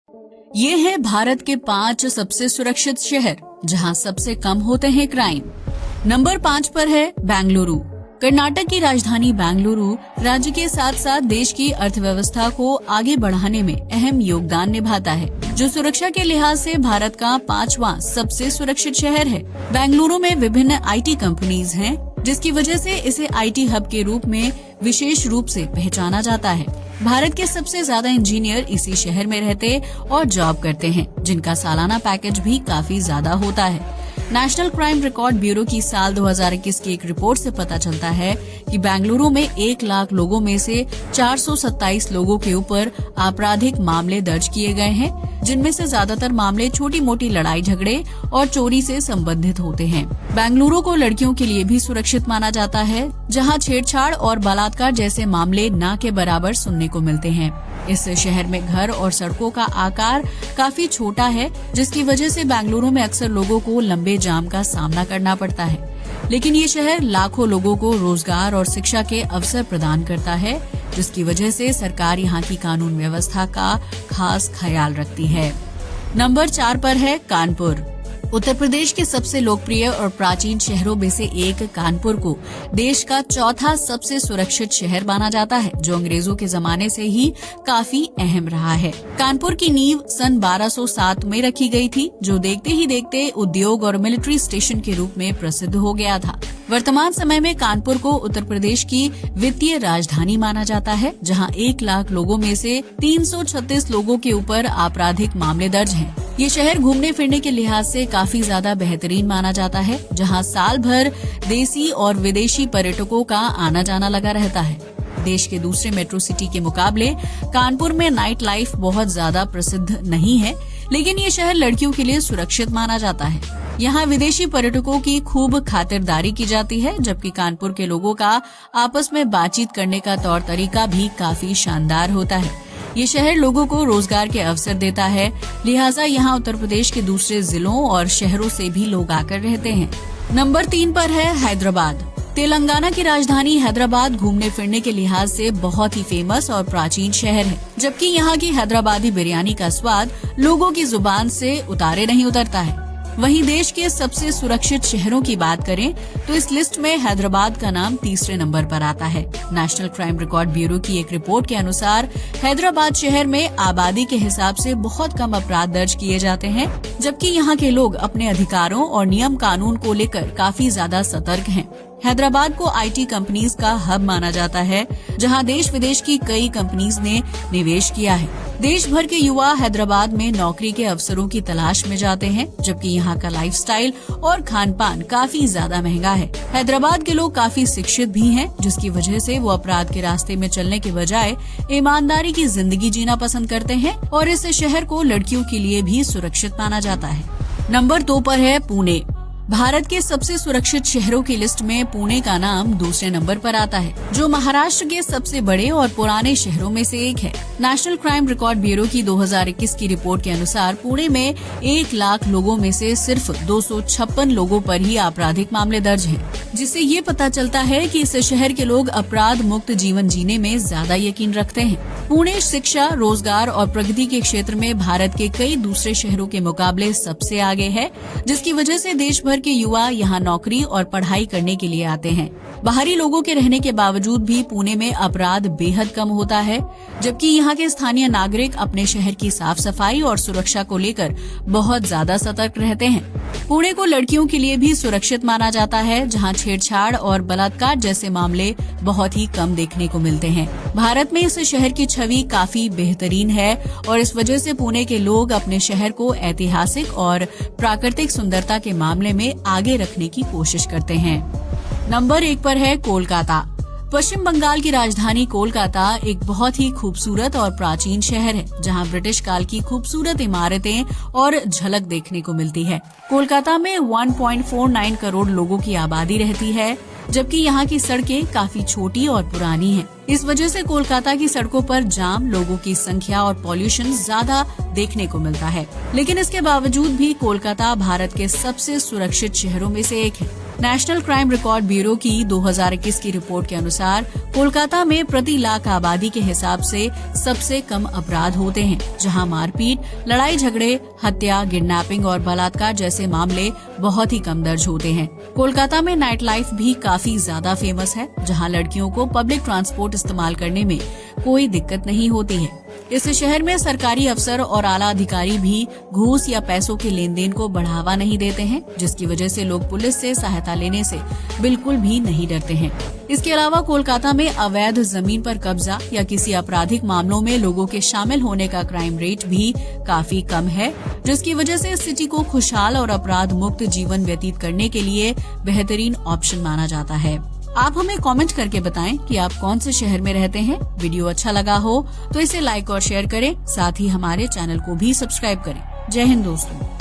ये है भारत के 5 सबसे सुरक्षित शहर जहां सबसे कम होते हैं क्राइम। नंबर 5 पर है बेंगलुरु। कर्नाटक की राजधानी बेंगलुरु राज्य के साथ साथ देश की अर्थव्यवस्था को आगे बढ़ाने में अहम योगदान निभाता है, जो सुरक्षा के लिहाज से भारत का 5वां सबसे सुरक्षित शहर है। बेंगलुरु में विभिन्न आईटी कंपनीज हैं, जिसकी वजह से इसे आईटी हब के रूप में विशेष रूप से पहचाना जाता है। भारत के सबसे ज्यादा इंजीनियर इसी शहर में रहते और जॉब करते हैं, जिनका सालाना पैकेज भी काफी ज्यादा होता है। नेशनल क्राइम रिकॉर्ड ब्यूरो की साल 2021 की एक रिपोर्ट से पता चलता है कि बेंगलुरु में 1 लाख लोगों में से 427 लोगों के ऊपर आपराधिक मामले दर्ज किए गए हैं, जिनमें से ज्यादातर मामले छोटी मोटी लड़ाई झगड़े और चोरी से संबंधित होते हैं। बेंगलुरु को लड़कियों के लिए भी सुरक्षित माना जाता है, जहां छेड़छाड़ और बलात्कार जैसे मामले न के बराबर सुनने को मिलते हैं। इस शहर में घर और सड़कों का आकार काफी छोटा है, जिसकी वजह से बेंगलुरु में अक्सर लोगों को लंबे जाम का सामना करना पड़ता है। लेकिन ये शहर लाखों लोगों को रोजगार और शिक्षा के अवसर प्रदान करता है, जिसकी वजह से सरकार यहाँ की कानून व्यवस्था का खास ख्याल रखती है। नंबर 4 पर है कानपुर। उत्तर प्रदेश के सबसे लोकप्रिय और प्राचीन शहरों में से एक कानपुर को देश का 4था सबसे सुरक्षित शहर माना जाता है, जो अंग्रेजों के जमाने से ही काफी अहम रहा है। कानपुर की नींव सन 1207 में रखी गई थी, जो देखते ही देखते उद्योग और मिलिट्री स्टेशन के रूप में प्रसिद्ध हो गया था। वर्तमान समय में कानपुर को उत्तर प्रदेश की वित्तीय राजधानी माना जाता है, जहां 1 लाख लोगों में से 336 लोगों के ऊपर आपराधिक मामले दर्ज हैं। ये शहर घूमने फिरने के लिहाज से काफी ज्यादा बेहतरीन माना जाता है, जहां साल भर देसी और विदेशी पर्यटकों का आना जाना लगा रहता है। देश के दूसरे मेट्रो सिटी के मुकाबले कानपुर में नाइट लाइफ बहुत ज्यादा प्रसिद्ध नहीं है, लेकिन ये शहर लड़कियों के लिए सुरक्षित माना जाता है। यहाँ विदेशी पर्यटकों की खूब खातिरदारी की जाती है, जबकि कानपुर के लोगों का आपस में बातचीत करने का तौर तरीका भी काफी शानदार होता है। ये शहर लोगों को रोजगार के अवसर देता है, लिहाजा यहाँ उत्तर प्रदेश के दूसरे जिलों और शहरों से भी लोग आकर रहते हैं। नंबर 3 पर है हैदराबाद। तेलंगाना की राजधानी हैदराबाद घूमने फिरने के लिहाज से बहुत ही फेमस और प्राचीन शहर है, जबकि यहाँ की हैदराबादी बिरयानी का स्वाद लोगों की जुबान से उतारे नहीं उतरता है। वहीं देश के सबसे सुरक्षित शहरों की बात करें तो इस लिस्ट में हैदराबाद का नाम तीसरे नंबर पर आता है। नेशनल क्राइम रिकॉर्ड ब्यूरो की एक रिपोर्ट के अनुसार हैदराबाद शहर में आबादी के हिसाब से बहुत कम अपराध दर्ज किए जाते हैं, जबकि यहाँ के लोग अपने अधिकारों और नियम कानून को लेकर काफी ज्यादा सतर्क हैं। हैदराबाद को आईटी कंपनीज का हब माना जाता है, जहां देश विदेश की कई कंपनीज ने निवेश किया है। देश भर के युवा हैदराबाद में नौकरी के अवसरों की तलाश में जाते हैं, जबकि यहाँ का लाइफस्टाइल और खान पान काफी ज्यादा महंगा है। हैदराबाद के लोग काफी शिक्षित भी हैं, जिसकी वजह से वो अपराध के रास्ते में चलने के बजाय ईमानदारी की जिंदगी जीना पसंद करते हैं, और इस शहर को लड़कियों के लिए भी सुरक्षित माना जाता है। नंबर 2 पर है पुणे। भारत के सबसे सुरक्षित शहरों की लिस्ट में पुणे का नाम दूसरे नंबर पर आता है, जो महाराष्ट्र के सबसे बड़े और पुराने शहरों में से एक है। नेशनल क्राइम रिकॉर्ड ब्यूरो की 2021 की रिपोर्ट के अनुसार पुणे में 1 लाख लोगों में से सिर्फ 256 लोगों पर ही आपराधिक मामले दर्ज हैं, जिससे ये पता चलता है कि इस शहर के लोग अपराध मुक्त जीवन जीने में ज्यादा यकीन रखते हैं। पुणे शिक्षा, रोजगार और प्रगति के क्षेत्र में भारत के कई दूसरे शहरों के मुकाबले सबसे आगे है, जिसकी वजह से देश भर के युवा यहाँ नौकरी और पढ़ाई करने के लिए आते हैं। बाहरी लोगों के रहने के बावजूद भी पुणे में अपराध बेहद कम होता है, जबकि यहाँ के स्थानीय नागरिक अपने शहर की साफ सफाई और सुरक्षा को लेकर बहुत ज्यादा सतर्क रहते हैं। पुणे को लड़कियों के लिए भी सुरक्षित माना जाता है, जहाँ छेड़छाड़ और बलात्कार जैसे मामले बहुत ही कम देखने को मिलते हैं। भारत में इस शहर की छवि काफी बेहतरीन है, और इस वजह से पुणे के लोग अपने शहर को ऐतिहासिक और प्राकृतिक सुंदरता के मामले में आगे रखने की कोशिश करते हैं। नंबर 1 पर है कोलकाता। पश्चिम बंगाल की राजधानी कोलकाता एक बहुत ही खूबसूरत और प्राचीन शहर है, जहां ब्रिटिश काल की खूबसूरत इमारतें और झलक देखने को मिलती है। कोलकाता में 1.49 करोड़ लोगों की आबादी रहती है, जबकि यहाँ की सड़कें काफी छोटी और पुरानी हैं। इस वजह से कोलकाता की सड़कों पर जाम, लोगों की संख्या और पॉल्यूशन ज्यादा देखने को मिलता है। लेकिन इसके बावजूद भी कोलकाता भारत के सबसे सुरक्षित शहरों में से एक है। नेशनल क्राइम रिकॉर्ड ब्यूरो की 2021 की रिपोर्ट के अनुसार कोलकाता में प्रति लाख आबादी के हिसाब से सबसे कम अपराध होते हैं, जहां मारपीट, लड़ाई झगड़े, हत्या, किडनैपिंग और बलात्कार जैसे मामले बहुत ही कम दर्ज होते हैं। कोलकाता में नाइट लाइफ भी काफी ज्यादा फेमस है, जहां लड़कियों को पब्लिक ट्रांसपोर्ट इस्तेमाल करने में कोई दिक्कत नहीं होती है। इस शहर में सरकारी अफसर और आला अधिकारी भी घूस या पैसों के लेन देन को बढ़ावा नहीं देते हैं, जिसकी वजह से लोग पुलिस से सहायता लेने से बिल्कुल भी नहीं डरते हैं। इसके अलावा कोलकाता में अवैध जमीन पर कब्जा या किसी आपराधिक मामलों में लोगों के शामिल होने का क्राइम रेट भी काफी कम है, जिसकी वजह से इस सिटी को खुशहाल और अपराध मुक्त जीवन व्यतीत करने के लिए बेहतरीन ऑप्शन माना जाता है। आप हमें कमेंट करके बताएं कि आप कौन से शहर में रहते हैं। वीडियो अच्छा लगा हो तो इसे लाइक और शेयर करें, साथ ही हमारे चैनल को भी सब्सक्राइब करें। जय हिंद दोस्तों।